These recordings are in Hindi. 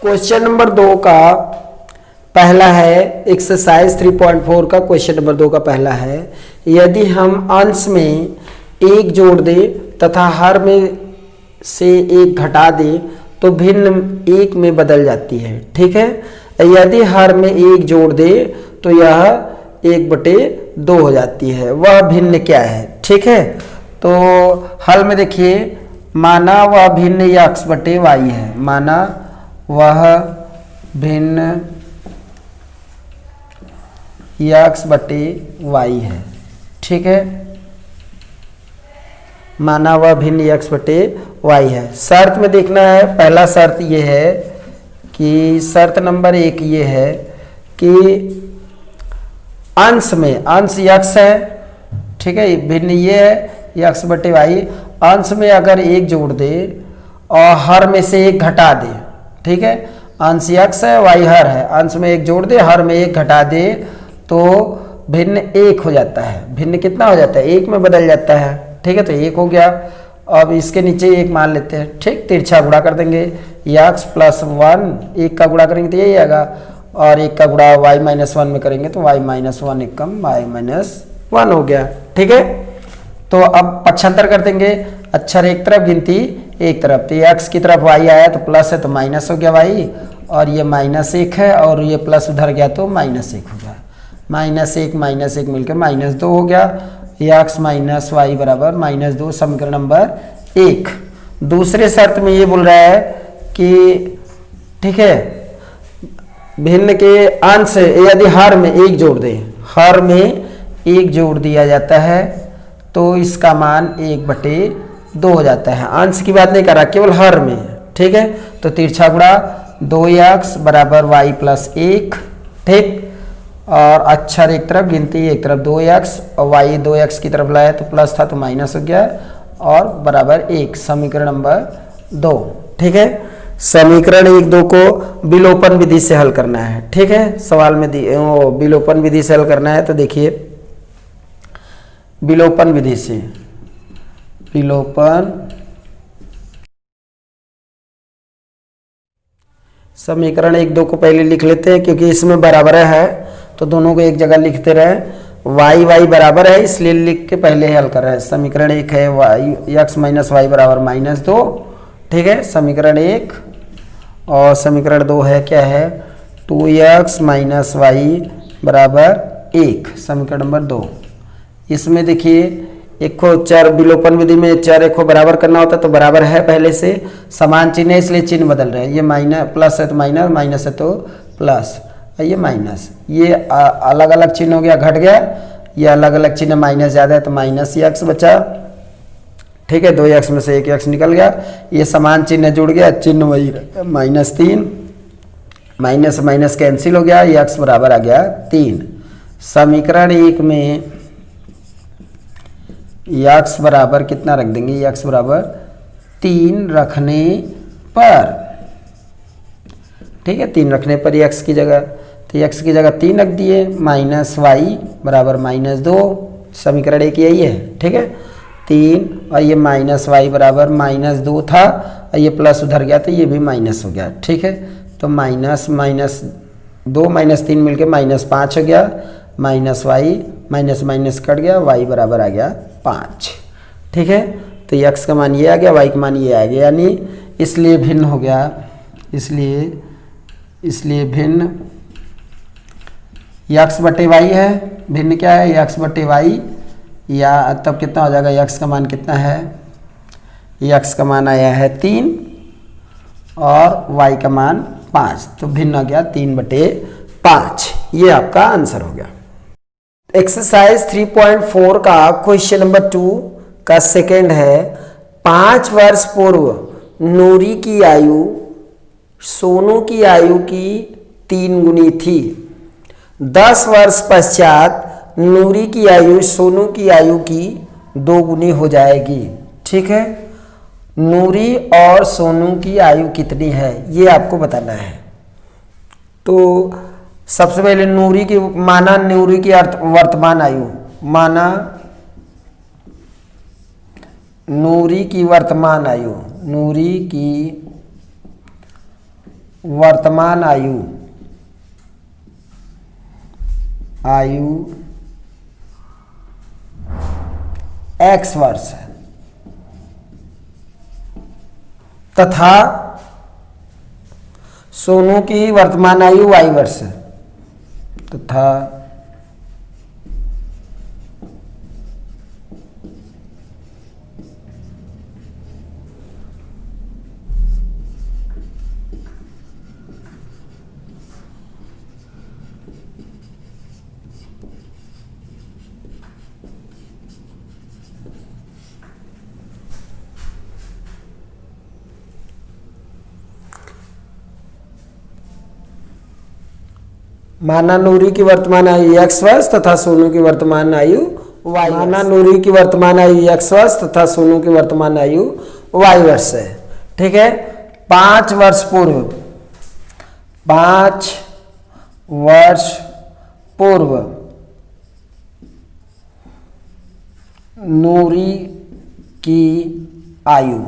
क्वेश्चन नंबर 2 का पहला है, एक्सरसाइज 3.4 का क्वेश्चन नंबर 2 का पहला है, यदि हम अंश में एक जोड़ दें तथा हर में से एक घटा दें तो भिन्न एक में बदल जाती है। ठीक है, यदि हर में एक जोड़ दे तो यह 1/2 हो जाती है। वह भिन्न क्या है? ठीक है, तो हल में देखिए, माना वह भिन्न x/y है, माना वह भिन्न x/y है। ठीक है, माना वह भिन्न x/y है। शर्त में देखना है, पहला शर्त ये है कि शर्त नंबर 1 ये है कि अंश में अंश x है। ठीक है, भिन्न ये है x/y। अंश में अगर एक जोड़ दे और हर में से एक घटा दे, ठीक है, अंश x है, y हर है, अंश में एक जोड़ दे, हर में एक घटा दे तो भिन्न 1 हो जाता है। भिन्न कितना हो जाता है? 1 में बदल जाता है। ठीक है, तो 1 हो गया। अब इसके नीचे 1 मान लेते हैं। ठीक, तिरछा गुणा कर देंगे, x + 1, 1 का गुणा करेंगे तो यही आएगा, और 1 का गुणा y-1 में करेंगे तो y-1 एकम y-1 हो गया। ठीक है, तो अब पक्षांतर कर देंगे, अक्षर एक तरफ, गिनती एक तरफ, तो x की तरफ y आया तो प्लस है तो माइनस हो गया y, और ये -1 है और ये प्लस उधर गया तो -1 हो गया। -1 मिलकर -2 हो गया। x - y बराबर -2, समीकरण नंबर 1। दूसरे शर्त में ये बोल रहा है कि ठीक है, भिन्न के अंश यदि हर में एक जोड़ दें, हर में एक जोड़ दिया जाता है तो इसका मान 1/2 हो जाता है। अंश की बात नहीं कर रहा, केवल हर में। ठीक है, तो तिरछा गुणा 2x बराबर y + 1। ठीक, और अक्षर एक तरफ, गिनती एक तरफ, 2x और y 2x की तरफ लाया तो प्लस था तो माइनस हो गया, और बराबर 1, समीकरण नंबर 2। ठीक है, समीकरण 1-2 को विलोपन विधि से हल करना है। ठीक है, सवाल में विलोपन विधि से हल करना है, तो देखिए विलोपन विधि से, विलोपन समीकरण 1-2 को पहले लिख लेते हैं क्योंकि इसमें बराबर है तो दोनों को एक जगह लिखते रहे। y बराबर है इसलिए लिख के पहले हल कर रहे हैं। समीकरण 1 है x - y बराबर -2। ठीक है, समीकरण 1, और समीकरण 2 है क्या है? 2x - y बराबर 1, समीकरण नंबर 2। इसमें देखिए, एक को चर, विलोपन विधि में चर एक को बराबर करना होता है तो बराबर है पहले से, समान चिन्ह है इसलिए चिन्ह बदल रहे हैं। ये माइनस प्लस है तो माइनस, माइनस है तो प्लस, ये माइनस, ये अलग अलग चिन्ह हो गया, घट गया। ये अलग अलग चिन्ह, माइनस ज़्यादा है तो -x बचा। ठीक है, 2x में से 1x निकल गया। ये समान चिन्ह जुड़ गया, चिन्ह वही -3, माइनस माइनस कैंसिल हो गया, x बराबर आ गया 3। समीकरण 1 में x बराबर कितना रख देंगे? x बराबर 3 रखने पर, ठीक है, 3 रखने पर x की जगह, तो x की जगह 3 रख दिए, -y बराबर -2, समीकरण 1 यही है। ठीक है, 3 और ये -y बराबर -2 था, और ये प्लस उधर गया तो ये भी माइनस हो गया। ठीक है, तो -2 -3 मिलके -5 हो गया, -y माइनस कट गया, y बराबर आ गया 5। ठीक है, तो x का मान ये आ गया, y का मान ये आ गया, यानी इसलिए भिन्न हो गया, इसलिए भिन्न x/y है। भिन्न क्या है? x/y, या तब कितना हो जाएगा? x का मान कितना है? x का मान आया है 3 और y का मान 5, तो भिन्न हो गया 3/5। ये आपका आंसर हो गया। एक्सरसाइज 3.4 का क्वेश्चन नंबर 2 का सेकंड है, 5 वर्ष पूर्व नूरी की आयु सोनू की आयु की 3 गुनी थी। 10 वर्ष पश्चात नूरी की आयु सोनू की आयु की 2 गुनी हो जाएगी। ठीक है, नूरी और सोनू की आयु कितनी है ये आपको बताना है। तो सबसे पहले नूरी की, माना नूरी की वर्तमान आयु, माना नूरी की वर्तमान आयु, नूरी की वर्तमान आयु x वर्ष है तथा सोनू की वर्तमान आयु y वर्ष है तथा माना नूरी की वर्तमान आयु x वर्ष तथा सोनू की वर्तमान आयु y। माना नूरी की वर्तमान आयु x वर्ष तथा सोनू की वर्तमान आयु y वर्ष है। ठीक है, 5 वर्ष पूर्व नूरी की आयु।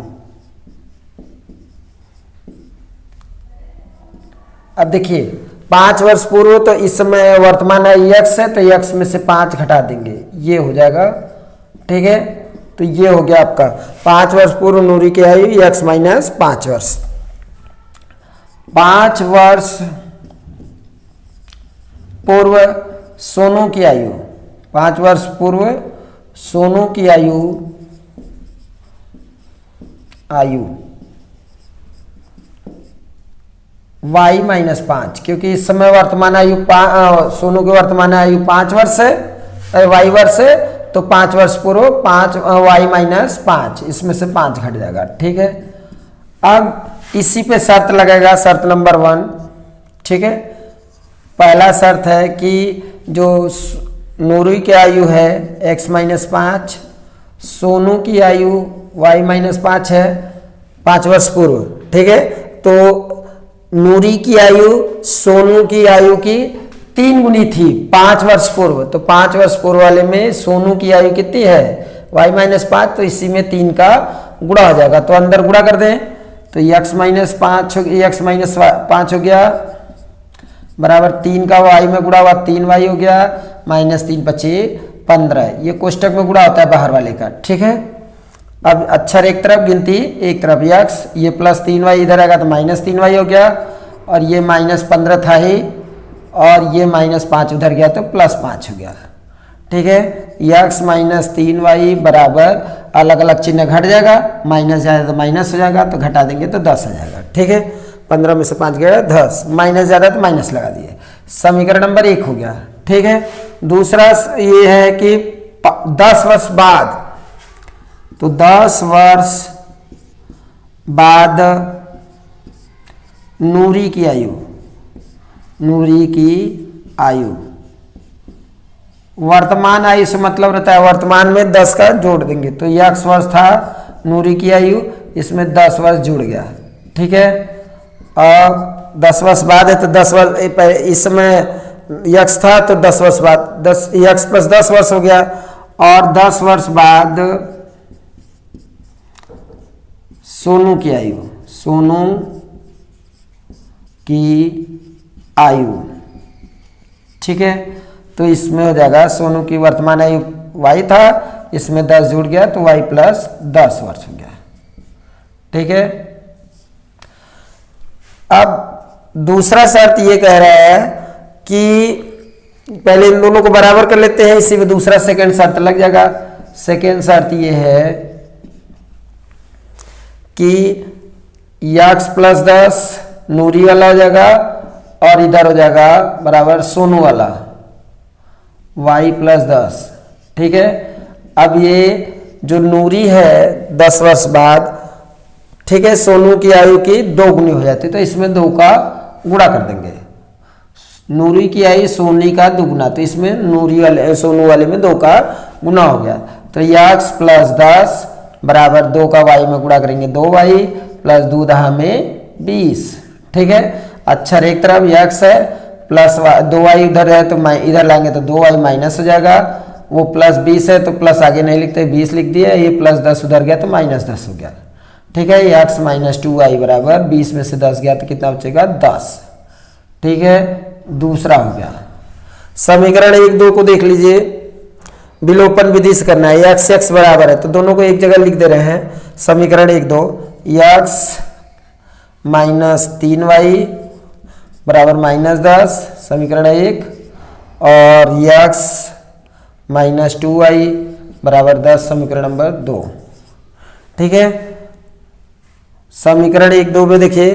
अब देखिए 5 वर्ष पूर्व, तो इस समय वर्तमान आयु x है तो x में से 5 घटा देंगे, ये हो जाएगा। ठीक है, तो ये हो गया आपका 5 वर्ष पूर्व नूरी की आयु x माइनस 5 वर्ष। 5 वर्ष पूर्व सोनू की आयु, 5 वर्ष पूर्व सोनू की आयु y माइनस 5, क्योंकि इस समय वर्तमान आयु सोनू की वर्तमान आयु 5 वर्ष है, y वर्ष है, तो 5 वर्ष पूर्व 5 y माइनस 5, इसमें से 5 घट जाएगा। ठीक है, अब इसी पे शर्त लगेगा, शर्त नंबर 1। ठीक है, पहला शर्त है कि जो नूरी की आयु है x माइनस 5, सोनू की आयु y माइनस 5 है 5 वर्ष पूर्व। ठीक है, तो नूरी की आयु सोनू की आयु की 3 गुनी थी 5 वर्ष पूर्व, तो 5 वर्ष पूर्व वाले में सोनू की आयु कितनी है y माइनस 5, तो इसी में 3 का गुणा हो जाएगा, तो अंदर गुणा कर दें तो x माइनस 5 हो गया बराबर 3 का y में गुणा हुआ 3y हो गया, माइनस 3 × 5 15, ये कोष्टक में गुणा होता है बाहर वाले का। ठीक है, अब अक्षर एक तरफ गिनती एक तरफ x, ये प्लस 3y इधर आएगा तो माइनस 3y हो गया, और ये माइनस 15 था ही, और ये माइनस 5 उधर गया तो प्लस 5 हो गया। ठीक है, x माइनस 3y बराबर अलग अलग चिन्ह घट जाएगा, माइनस ज़्यादा तो माइनस हो जाएगा, तो घटा देंगे तो 10 हो जाएगा। ठीक है, 15 में से 5 गया 10, माइनस ज़्यादा तो माइनस लगा दिए, समीकरण नंबर 1 हो गया। ठीक है, दूसरा ये है कि 10 वर्ष बाद, तो 10 वर्ष बाद नूरी की आयु, वर्तमान आयु से मतलब रहता है वर्तमान में 10 का जोड़ देंगे, तो x वर्ष था नूरी की आयु, इसमें 10 वर्ष जुड़ गया। ठीक है, अब 10 वर्ष बाद है तो 10 वर्ष, इस समय x था तो 10 वर्ष बाद x प्लस 10 वर्ष हो गया, और 10 वर्ष बाद सोनू की आयु। ठीक है, तो इसमें हो जाएगा सोनू की वर्तमान आयु y था, इसमें 10 जुड़ गया तो y प्लस 10 वर्ष हो गया। ठीक है, अब दूसरा शर्त ये कह रहा है कि पहले इन दोनों को बराबर कर लेते हैं, इसी में दूसरा सेकंड शर्त लग जाएगा। सेकंड शर्त ये है कि x प्लस 10 नूरी वाला हो जाएगा, और इधर हो जाएगा बराबर सोनू वाला y प्लस 10। ठीक है, अब ये जो नूरी है 10 वर्ष बाद, ठीक है, सोनू की आयु की 2 गुनी हो जाती है, तो इसमें 2 का गुणा कर देंगे। नूरी की आयु सोनी का 2 गुना, तो इसमें सोनू वाले में 2 का गुना हो गया, तो x प्लस 10 बराबर 2 का y में गुणा करेंगे 2y प्लस 2 दहा में 20। ठीक है, अक्षर एक तरफ x है, प्लस 2y इधर है तो इधर लाएंगे तो 2y माइनस हो जाएगा, वो प्लस 20 है तो प्लस आगे नहीं लिखते 20 लिख दिया, ये प्लस 10 उधर गया तो माइनस 10 हो गया। ठीक है। x माइनस 2y बराबर 20 में से 10 गया तो कितना बचेगा 10। ठीक है, दूसरा हो गया। समीकरण 1 2 को देख लीजिए, विलोपन विधि से करना है। x बराबर है तो दोनों को एक जगह लिख दे रहे हैं। समीकरण 1 2 x माइनस 3y बराबर माइनस 10 समीकरण 1 और x माइनस 2y बराबर 10 समीकरण नंबर 2। ठीक है, समीकरण 1 2 में देखिए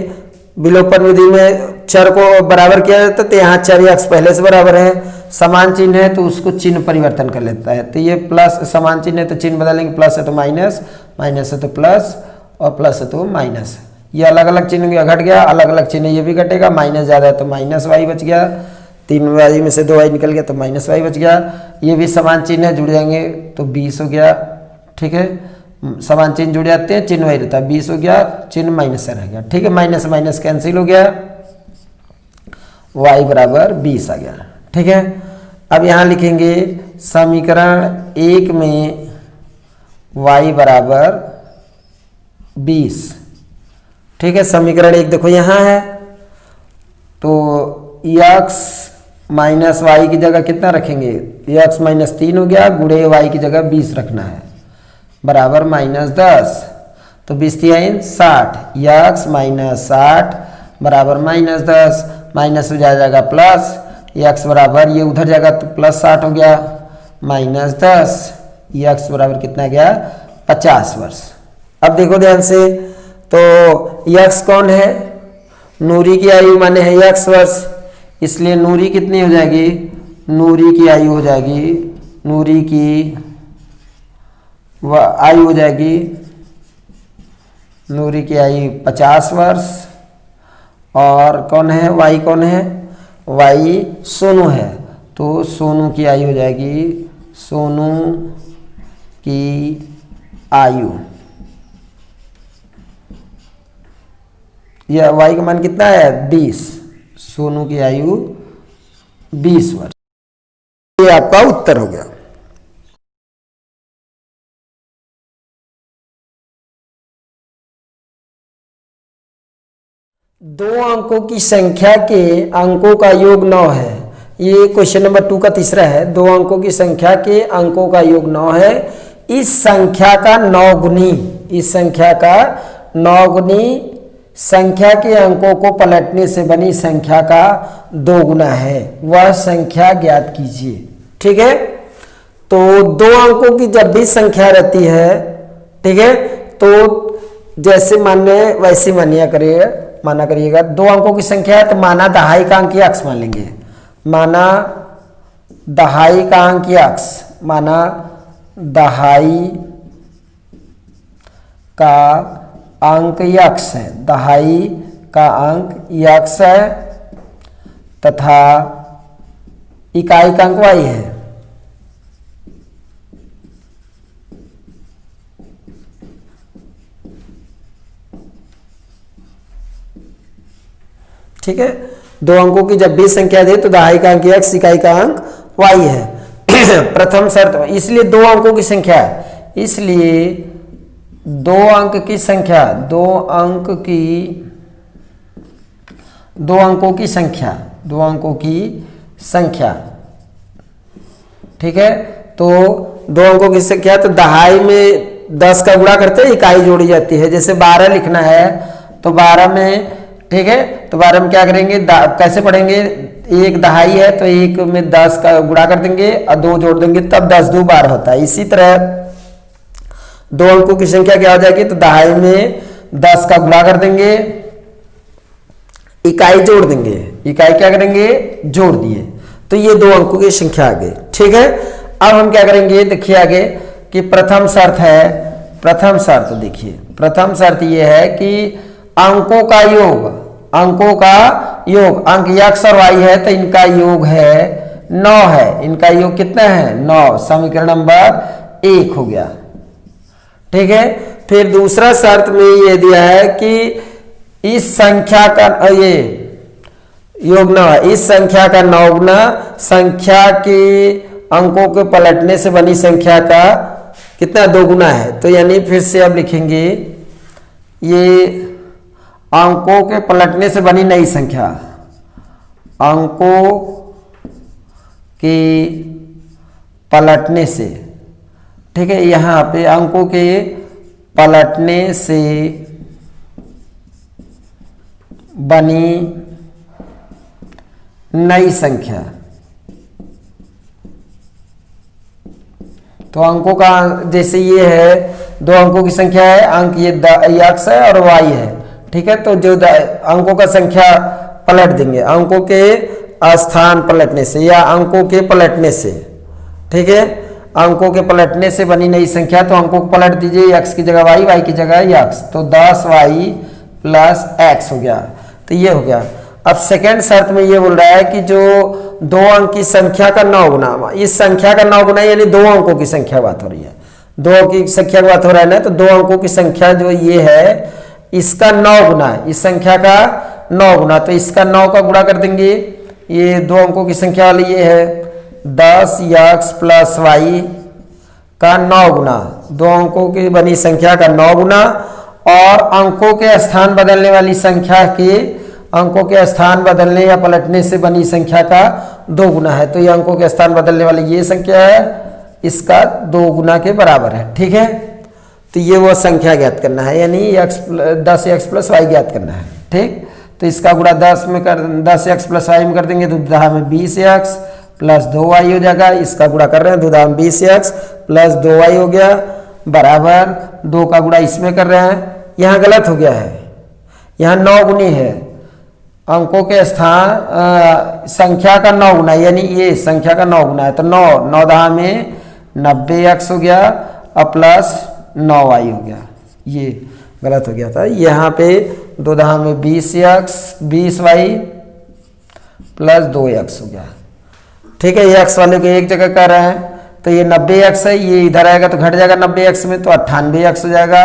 विलोपन विधि में चर को बराबर किया जाता है तो यहाँ चर x पहले से बराबर है, समान चिन्ह है तो उसको चिन्ह परिवर्तन कर लेता है। तो ये प्लस, समान चिन्ह है तो चिन्ह बदलेंगे, प्लस है तो माइनस, माइनस है तो प्लस और प्लस है तो माइनस। ये अलग अलग चिन्ह घट गया, अलग अलग चिन्ह ये भी घटेगा। माइनस ज़्यादा है तो माइनस वाई बच गया, 3y में से 2y निकल गया तो माइनस वाई बच गया। ये भी समान चिन्ह है, जुड़ जाएंगे तो 20 हो गया। ठीक है, समान चिन्ह जुड़ जाते हैं, चिन्ह वही रहता है, 20 हो गया, चिन्ह माइनस से रह गया। ठीक है, माइनस माइनस कैंसिल हो गया, y बराबर 20 आ गया। ठीक है, अब यहाँ लिखेंगे समीकरण 1 में y बराबर 20। ठीक है, समीकरण 1 देखो यहाँ है तो x माइनस वाई की जगह कितना रखेंगे, x माइनस 3 हो गया, गुणे y की जगह 20 रखना है बराबर माइनस 10। तो 20 3 60, x माइनस 60 बराबर माइनस 10, माइनस हो जाएगा प्लस, x बराबर ये उधर जाएगा तो प्लस 60 हो गया माइनस 10, x बराबर कितना गया 50 वर्ष। अब देखो ध्यान से, तो x कौन है, नूरी की आयु माने है x वर्ष, इसलिए नूरी कितनी हो जाएगी, नूरी की आयु हो जाएगी, नूरी की आयु हो जाएगी, नूरी की आयु 50 वर्ष। और कौन है, y कौन है, y सोनू है तो सोनू की आयु हो जाएगी, सोनू की आयु, यह y का मान कितना है 20, सोनू की आयु 20 वर्ष। ये आपका उत्तर हो गया। दो अंकों की संख्या के अंकों का योग 9 है। ये क्वेश्चन नंबर 2 का तीसरा है। दो अंकों की संख्या के अंकों का योग 9 है। इस संख्या का 9 गुनी, इस संख्या का 9 गुनी संख्या के अंकों को पलटने से बनी संख्या का 2 गुना है, वह संख्या ज्ञात कीजिए। ठीक है, तो दो अंकों की जब भी संख्या रहती है, ठीक है, तो जैसे माने वैसे माना करिएगा। दो अंकों की संख्या है तो माना दहाई का अंक या अक्ष मान लेंगे, माना दहाई का अंक या अक्ष, माना दहाई का अंक या अक्ष है, दहाई का अंक या अक्ष है तथा इकाई का अंक y है। ठीक है, दो अंकों की जब भी संख्या दे तो दहाई का अंक x, इकाई का अंक y है। प्रथम शर्त, इसलिए दो अंकों की संख्या है, इसलिए दो अंक की संख्या, दो अंकों की संख्या, ठीक है, तो दो अंकों की संख्या, तो दहाई में 10 का गुणा करते हैं, इकाई जोड़ी जाती है। जैसे 12 लिखना है तो 12 में, ठीक है, तो 12 में क्या करेंगे, कैसे पढ़ेंगे, एक दहाई है तो एक में 10 का गुणा कर देंगे और 2 जोड़ देंगे, तब 10 2 12 होता है। इसी तरह दो अंकों की संख्या क्या हो जाएगी, तो दहाई में 10 का गुणा कर देंगे, इकाई जोड़ देंगे, इकाई क्या करेंगे, जोड़ दिए, तो ये दो अंकों की संख्या आ गई। ठीक है, अब हम क्या करेंगे, देखिए आगे कि प्रथम शर्त है, प्रथम शर्त देखिए, प्रथम शर्त ये है कि अंकों का योग, अंकों का योग, अंक x और y है तो इनका योग है 9 है, इनका योग कितना है 9, समीकरण नंबर 1 हो गया। ठीक है, फिर दूसरा शर्त में ये दिया है कि इस संख्या का ये योग 9 है, इस संख्या का 9 गुना संख्या के अंकों के पलटने से बनी संख्या का कितना 2 गुना है। तो यानी फिर से अब लिखेंगे ये अंकों के पलटने से बनी नई संख्या, अंकों के पलटने से, ठीक है। यहाँ पे अंकों के पलटने से बनी नई संख्या। तो अंकों का जैसे ये है, दो अंकों की संख्या है, अंक ये x है और y है, ठीक है। तो जो अंकों का संख्या पलट देंगे, अंकों के स्थान पलटने से या अंकों के पलटने से, ठीक है। अंकों के पलटने से बनी नई संख्या, तो अंकों को पलट दीजिए, x की जगह y, y की जगह x, तो 10y प्लस x हो गया। तो ये हो गया। अब सेकेंड शर्त में ये बोल रहा है कि जो दो अंक की संख्या का 9 गुना, इस संख्या का 9 गुना यानी दो अंकों की संख्या बात हो रही है, दो अंक की संख्या की बात हो रहा है ना, तो दो अंकों की संख्या जो ये है इसका 9 गुना है, इस संख्या का 9 गुना, तो इसका 9 का गुणा कर देंगे। ये दो अंकों की संख्या वाली ये है 10x प्लस y का 9 गुना, दो अंकों की बनी संख्या का 9 गुना, और अंकों के स्थान बदलने वाली संख्या के, अंकों के स्थान बदलने या पलटने से बनी संख्या का 2 गुना है। तो ये अंकों के स्थान बदलने वाली ये संख्या है, इसका 2 गुना के बराबर है, ठीक है। तो ये वो संख्या ज्ञात करना है, यानी 10x प्लस y ज्ञात करना है, ठीक। तो इसका गुणा 10x प्लस y में कर देंगे तो दुधा में 20x प्लस 2y हो जाएगा। इसका गुणा कर रहे हैं, दुधा में 20x प्लस 2y हो गया, बराबर 2 का गुणा इसमें कर रहे हैं। यहाँ गलत हो गया है, यहाँ 9 गुनी है, अंकों के स्थान संख्या का 9 गुना, यानी ये संख्या का 9 गुना है, तो 9 दहा में 90x हो गया और प्लस 9y हो गया, ये गलत हो गया था। यहाँ पे 2 दहा में 20y प्लस 2x हो गया, ठीक है। ये x वाले को एक जगह कर रहे हैं, तो ये 90x है, ये इधर आएगा तो घट जाएगा 90x में, तो 98x हो जाएगा,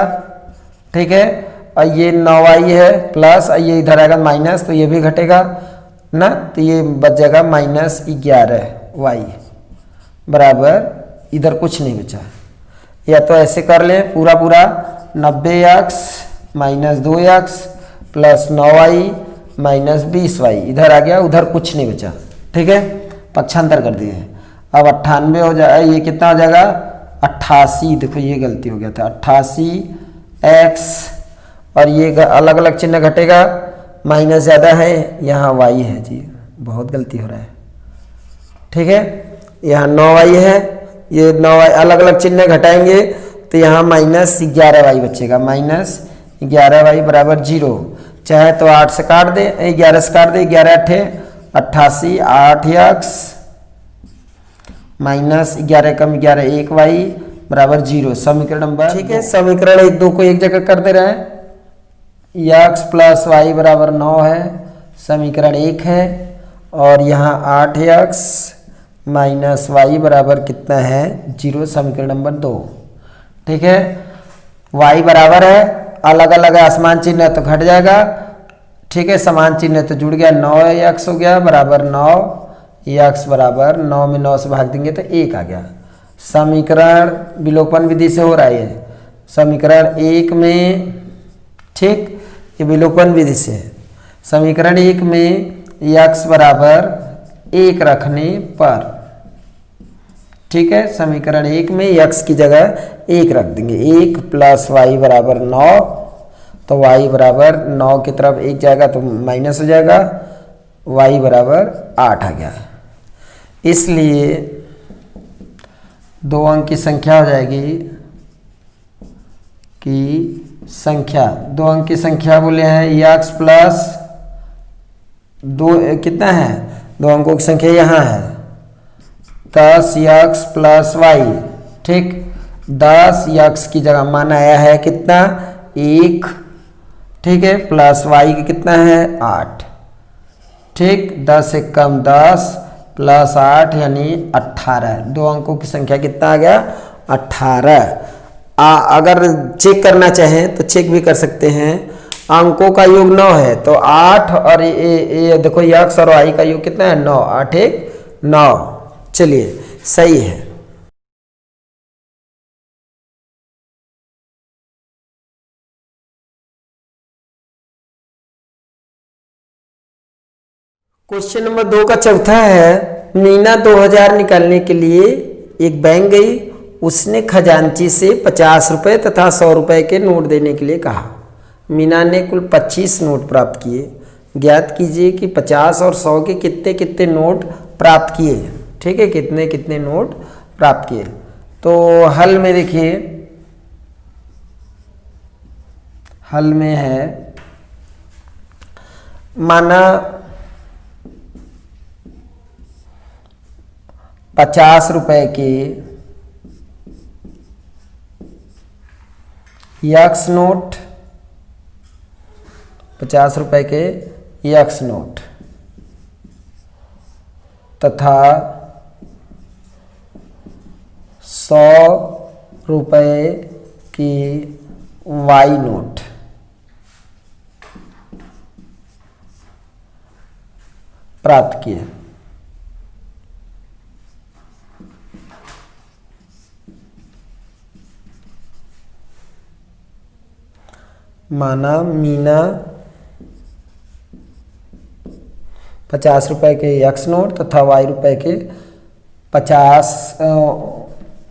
ठीक है। और ये 9y है प्लस, ये इधर आएगा माइनस, तो ये भी घटेगा ना, तो ये बच जाएगा -11y बराबर, इधर कुछ नहीं बचा। या तो ऐसे कर लें पूरा 90x minus 2x plus 9y minus 20y, इधर आ गया, उधर कुछ नहीं बचा, ठीक है। पक्षांतर कर दिए। अब 98 हो जाएगा, ये कितना हो जाएगा 88, देखो ये गलती हो गया था, 88x, और ये अलग अलग चिन्ह घटेगा, माइनस ज़्यादा है, यहाँ y है जी, बहुत गलती हो रहा है, ठीक है। यहाँ 9y है, ये 9y अलग अलग चिन्ह घटाएंगे तो यहाँ -11y बचेगा, -11y बराबर 0। चाहे तो 8 से काट दे, 11 से काट दे, 11 8 88, 8x माइनस 11 कम 11 1y बराबर 0, समीकरण नंबर, ठीक है। समीकरण 1 2 को एक जगह कर दे रहे हैं, x प्लस y बराबर 9 है, समीकरण 1 है, और यहाँ 8x माइनस y बराबर कितना है 0, समीकरण नंबर 2, ठीक है। y बराबर है, अलग अलग आसमान चिन्ह तो घट जाएगा, ठीक है, समान चिन्ह तो जुड़ गया, 9x हो गया बराबर 9, x बराबर 9 में 9 से भाग देंगे तो 1 आ गया। समीकरण विलोपन विधि से हो रहा है, समीकरण 1 में, ठीक, ये विलोपन विधि से है। समीकरण 1 में x बराबर 1 रखने पर, ठीक है, समीकरण 1 में x की जगह 1 रख देंगे, 1 प्लस y बराबर 9, तो y बराबर 9 की तरफ 1 जाएगा तो माइनस हो जाएगा, y बराबर 8 आ गया। इसलिए 2 अंक की संख्या हो जाएगी कि संख्या, 2 अंक की संख्या बोले हैं x प्लस 2, कितना है 2 अंकों की संख्या यहाँ है 10x प्लस y, ठीक, 10x की जगह मान आया है कितना 1, ठीक है, प्लस y की कितना है 8, ठीक, 10 से कम 10 प्लस 8 यानी 18, 2 अंकों की संख्या कितना आ गया 18। अगर चेक करना चाहें तो चेक भी कर सकते हैं, अंकों का योग 9 है, तो 8 और ये देखो x और y का योग कितना है 9, 8 1 9, चलिए सही है। क्वेश्चन नंबर 2 का चौथा है, मीना 2000 निकालने के लिए एक बैंक गई। उसने खजांची से 50 रुपये तथा 100 रुपये के नोट देने के लिए कहा। मीना ने कुल 25 नोट प्राप्त किए। ज्ञात कीजिए कि 50 और 100 के कितने कितने नोट प्राप्त किए। ठीक है, कितने कितने नोट प्राप्त किए। तो हल में देखिए, हल में है, माना 50 रुपए के यक्स नोट, 50 रुपए के यक्स नोट तथा 100 रुपए की वाई नोट प्राप्त किए। माना मीना 50 रुपए के यक्स नोट तथा वाई रुपए के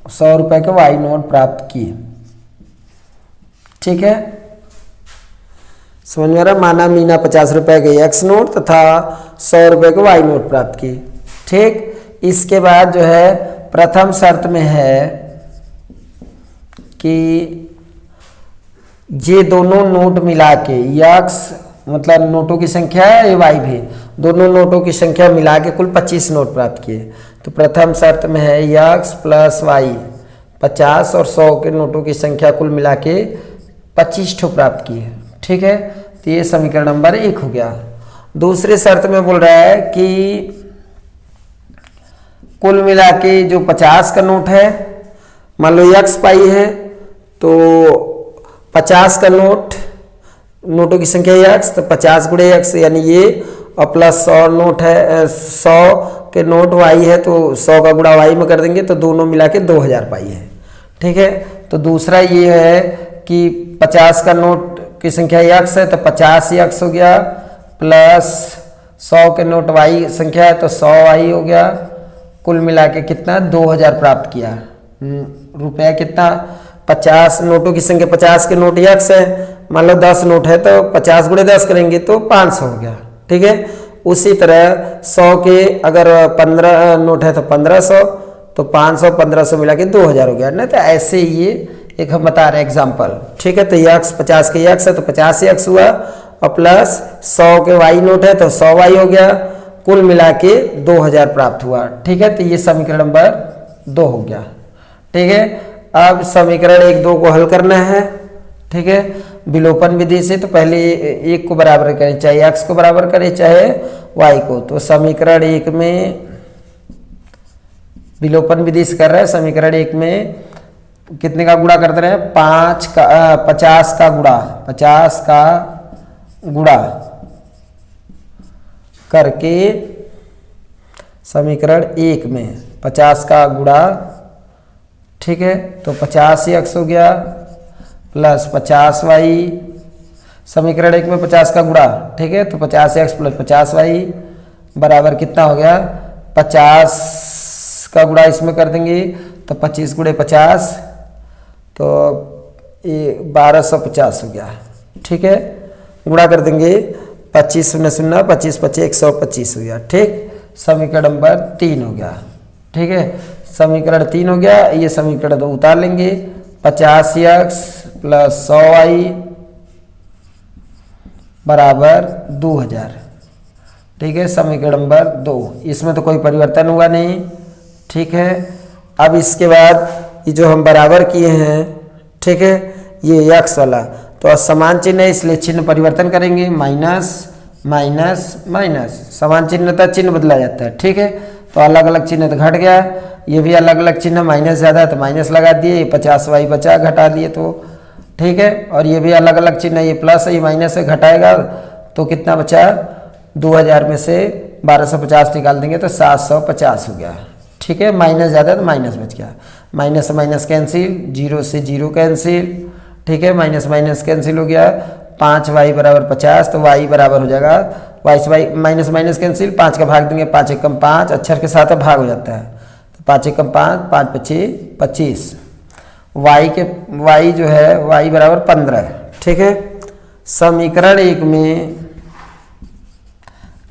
100 रुपए के वाई नोट प्राप्त किए। ठीक है, समझ में आ रहा। माना मीना 50 रुपए के यक्स नोट तथा 100 रुपए के वाई नोट प्राप्त किए। ठीक, इसके बाद जो है प्रथम शर्त में है कि ये दोनों नोट मिला के, यक्स मतलब नोटों की संख्या है, ये वाई भी, दोनों नोटों की संख्या मिला के कुल 25 नोट प्राप्त किए। तो प्रथम शर्त में है यक्स प्लस वाई, 50 और 100 के नोटों की संख्या कुल मिला के 25 ठो प्राप्त किए। ठीक है, तो ये समीकरण नंबर 1 हो गया। दूसरे शर्त में बोल रहा है कि कुल मिला के जो 50 का नोट है, मान लो यक्स पाई है, तो 50 का नोट, नोटों की संख्या यक्स, तो 50 गुणे यक्स यानी ये, और प्लस 100 नोट है, 100 के नोट वाई है, तो 100 का गुणा वाई में कर देंगे तो दोनों मिला के 2000 पाई है। ठीक है, तो दूसरा ये है कि 50 का नोट की संख्या यक्स है तो 50 यक्स हो गया, प्लस 100 के नोट वाई संख्या है तो 100 वाई हो गया। कुल मिला के कितना 2000 प्राप्त किया। रुपया कितना, 50 नोटों की संख्या, 50 के नोट यक्स है, मान लो 10 नोट है तो 50 गुणे 10 करेंगे तो 500 हो गया। ठीक है, उसी तरह 100 के अगर 15 नोट है तो 1500, तो 500 1500 मिला के 2000 हो गया ना। तो ऐसे ही ये एक हम बता रहे हैं एग्जाम्पल। ठीक है, तो यक्स 50 के यक्स है तो 50 यक्स हुआ, और प्लस 100 के वाई नोट है तो 100 वाई हो गया, कुल मिला के 2000 प्राप्त हुआ। ठीक है, तो ये समीकरण नंबर 2 हो गया। ठीक है, अब समीकरण 1 2 को हल करना है। ठीक है, विलोपन विधि से तो पहले 1 को बराबर करें, चाहे x को बराबर करें चाहे y को। तो समीकरण 1 में विलोपन विधि से कर रहे हैं। समीकरण 1 में कितने का गुणा करते रहे, 50 का गुणा, 50 का गुणा करके समीकरण 1 में 50 का गुणा। ठीक है, तो 50 x हो गया प्लस 50 वाई, समीकरण 1 में 50 का गुणा। ठीक है, तो 50 x प्लस 50 वाई बराबर कितना हो गया, 50 का गुणा इसमें कर देंगे तो 25 गुणे 50, तो ये 1250 हो गया। ठीक है, गुणा कर देंगे 25 0 0 25 25 125 हो गया। ठीक, समीकरण नंबर 3 हो गया। ठीक है, समीकरण 3 हो गया। ये समीकरण 2 उतार लेंगे, 50x प्लस 100y बराबर 2000। ठीक है, समीकरण नंबर 2, इसमें तो कोई परिवर्तन हुआ नहीं। ठीक है, अब इसके बाद ये जो हम बराबर किए हैं, ठीक है, ये x वाला तो समान चिन्ह है इसलिए चिन्ह परिवर्तन करेंगे, माइनस माइनस माइनस, समान चिन्ह था चिन्ह बदला जाता है। ठीक है, तो अलग अलग चिन्ह तो घट गया, ये भी अलग अलग चिन्ह, माइनस ज़्यादा तो माइनस लगा दिए, 50 वाई बचा घटा दिए तो। ठीक है, और ये भी अलग अलग चिन्ह, ये प्लस है ये माइनस से घटाएगा तो कितना बचा, 2000 में से 1250 निकाल देंगे तो 750 हो गया। ठीक है, माइनस ज़्यादा तो माइनस बच गया, माइनस से माइनस कैंसिल, 0 से 0 कैंसिल। ठीक है, माइनस माइनस कैंसिल हो गया, 5y बराबर 50, तो y बराबर हो जाएगा y से y माइनस माइनस कैंसिल, 5 का भाग देंगे, 5 एकम 5, अक्षर के साथ भाग हो जाता है, तो 5 एकम 5, 5 पच्चीस 25, y जो है y बराबर 15, ठीक है। समीकरण 1 में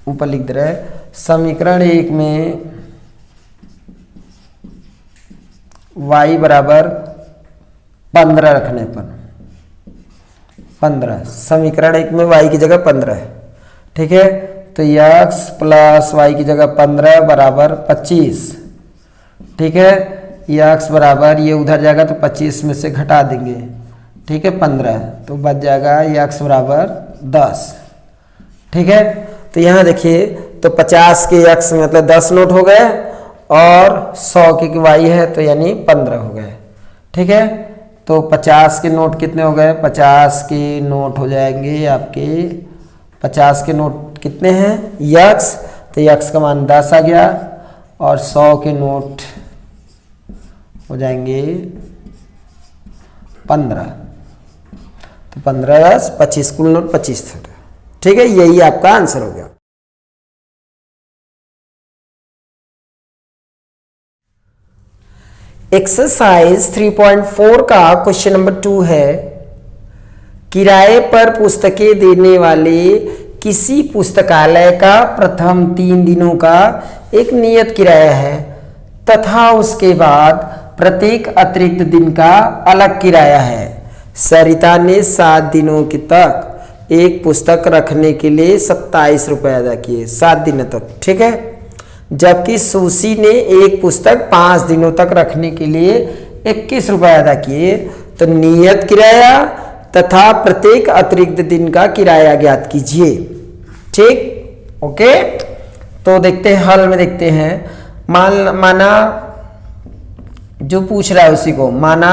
ऊपर लिख दे रहे हैं, समीकरण 1 में y बराबर 15 रखने पर 15, समीकरण 1 में y की जगह 15 है, ठीक है। तो x प्लस वाई की जगह 15 बराबर 25, ठीक है। x बराबर ये उधर जाएगा तो 25 में से घटा देंगे, ठीक है, 15, तो बच जाएगा x बराबर 10, ठीक है। तो यहाँ देखिए, तो 50 के x मतलब 10 नोट हो गए और 100 के y है तो यानी 15 हो गए, ठीक है। तो 50 के नोट कितने हो गए, 50 के नोट हो जाएंगे आपके, 50 के नोट कितने हैं x, तो x का मान 10 आ गया, और 100 के नोट हो जाएंगे 15, तो 15 10 25, कुल नोट 25 थे, ठीक है। यही आपका आंसर हो गया। एक्सरसाइज 3.4 का क्वेश्चन नंबर 2 है, किराए पर पुस्तकें देने वाले किसी पुस्तकालय का प्रथम 3 दिनों का एक नियत किराया है तथा उसके बाद प्रत्येक अतिरिक्त दिन का अलग किराया है। सरिता ने 7 दिनों की तक एक पुस्तक रखने के लिए 27 रुपये अदा किए, 7 दिनों तक, ठीक है। जबकि सुशी ने एक पुस्तक 5 दिनों तक रखने के लिए 21 रुपये अदा किए, तो नियत किराया तथा प्रत्येक अतिरिक्त दिन का किराया ज्ञात कीजिए, ठीक, ओके। तो देखते हैं हल में, देखते हैं। माना जो पूछ रहा है उसी को, माना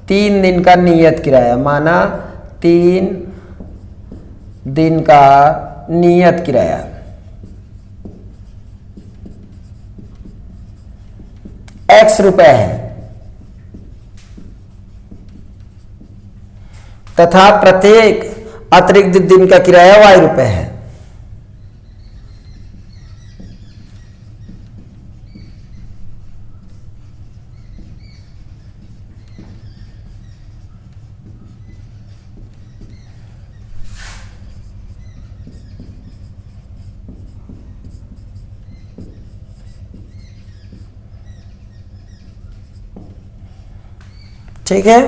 3 दिन का नियत किराया, माना 3 दिन का नियत किराया x रुपए है तथा प्रत्येक अतिरिक्त दिन का किराया y रुपए है। ठीक है,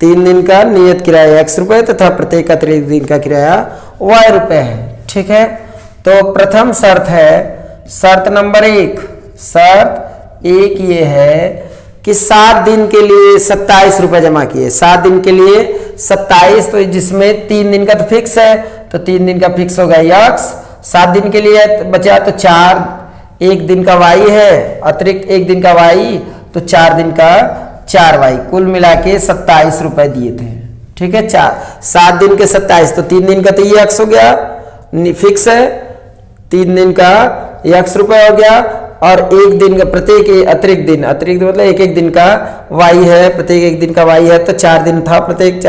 3 दिन का नियत किराया x रुपए तथा प्रत्येक अतिरिक्त दिन का किराया y रुपए है, ठीक है। तो प्रथम शर्त है, शर्त नंबर 1, शर्त 1 ये है कि 7 दिन के लिए 27 रुपए जमा किए, 7 दिन के लिए 27, तो जिसमें 3 दिन का तो फिक्स है, तो 3 दिन का फिक्स हो गया x, 7 दिन के लिए बचा तो 4, 1 दिन का y है, अतिरिक्त 1 दिन का y, तो 4 दिन का 4y, कुल मिला के 27 रुपए दिए थे, ठीक है। 7 दिन के 27, तो 3 दिन का तो ये x हो गया, फिक्स है, 3 दिन का x रुपए हो गया, और 1 दिन का प्रत्येक अतिरिक्त दिन, अतिरिक्त मतलब एक दिन का y है, प्रत्येक 1 दिन का y है, तो 4 दिन था, प्रत्येक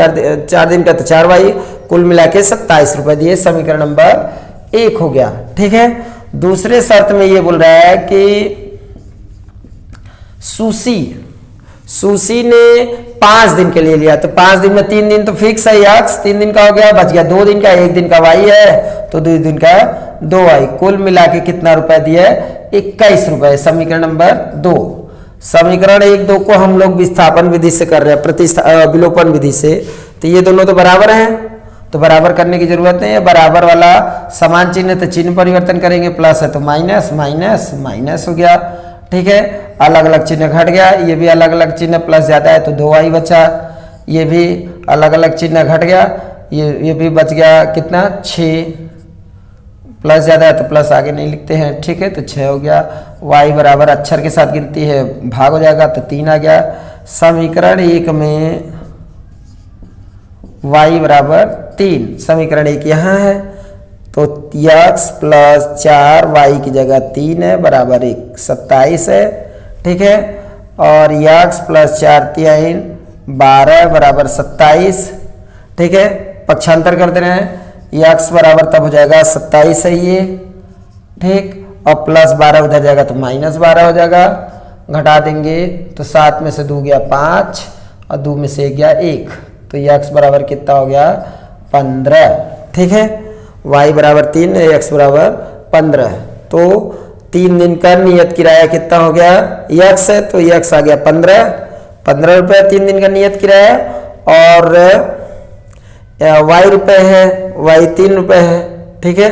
4 दिन का तो 4y, कुल मिला के 27 रुपए दिए। समीकरण नंबर 1 हो गया, ठीक है। दूसरे शर्त में ये बोल रहा है कि सुशी ने 5 दिन के लिए लिया, तो 5 दिन में 3 दिन तो फिक्स है x, 3 दिन का हो गया, बच गया 2 दिन का, 1 दिन का y है, तो 2 दिन का 2y, कुल मिला के कितना रुपए दिया, 21 रुपए। समीकरण नंबर 2, समीकरण 1 2 को हम लोग विस्थापन विधि से कर रहे हैं, विलोपन विधि से, तो ये दोनों तो बराबर हैं, तो बराबर करने की जरूरत नहीं है। बराबर वाला समान चिन्ह है तो चिन्ह परिवर्तन करेंगे, प्लस है तो माइनस, माइनस माइनस हो गया, ठीक है। अलग अलग चिन्ह घट गया, ये भी अलग अलग चिन्ह, प्लस ज्यादा है तो 2y बचा, ये भी अलग अलग चिन्ह घट गया, ये भी बच गया कितना 6, प्लस ज्यादा है तो प्लस आगे नहीं लिखते हैं, ठीक है, तो 6 हो गया। y बराबर अक्षर के साथ गिनती है, भाग हो जाएगा तो 3 आ गया। समीकरण 1 में y बराबर 3, समीकरण 1 यहाँ है, तो x प्लस 4y की जगह 3 है, बराबर 1 27 है, ठीक है। और x प्लस 4 3 12 बराबर 27, ठीक है। पक्षांतर कर दे रहे हैं, ये x बराबर तब हो जाएगा 27 है ये, ठीक, और +12 उधर जाएगा तो -12 हो जाएगा, घटा देंगे तो 7 में से 2 गया 5 और 2 में से 1 गया 1, तो ये x बराबर कितना हो गया 15, ठीक है। y बराबर 3 है, x बराबर 15, तो 3 दिन का नियत किराया कितना हो गया, x है तो x आ गया 15 रुपये 3 दिन का नियत किराया, और y रुपये है, y 3 रुपये है, ठीक है।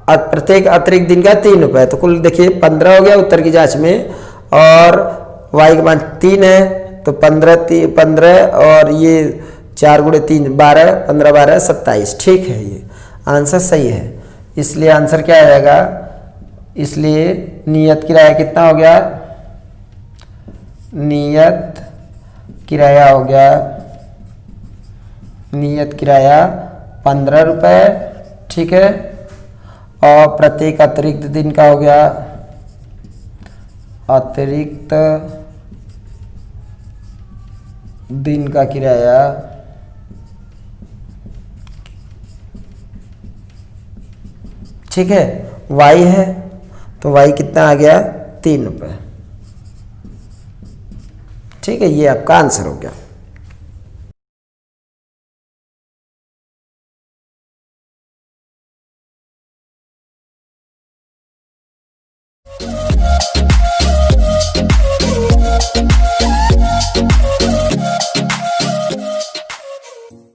प्रत्येक अतिरिक्त दिन का 3 रुपये, तो कुल देखिए 15 हो गया उत्तर की जांच में, और y के मान 3 है तो 15 और ये 4 गुणे 3 12, 15 12 27, ठीक है, ये आंसर सही है। इसलिए आंसर क्या आ जाएगा, इसलिए नियत किराया कितना हो गया, नियत किराया हो गया, नियत किराया 15 रुपये, ठीक है, और प्रत्येक अतिरिक्त दिन का हो गया, अतिरिक्त दिन का किराया ठीक है, y है तो y कितना आ गया 3 रुपये, ठीक है, ये आपका आंसर हो गया।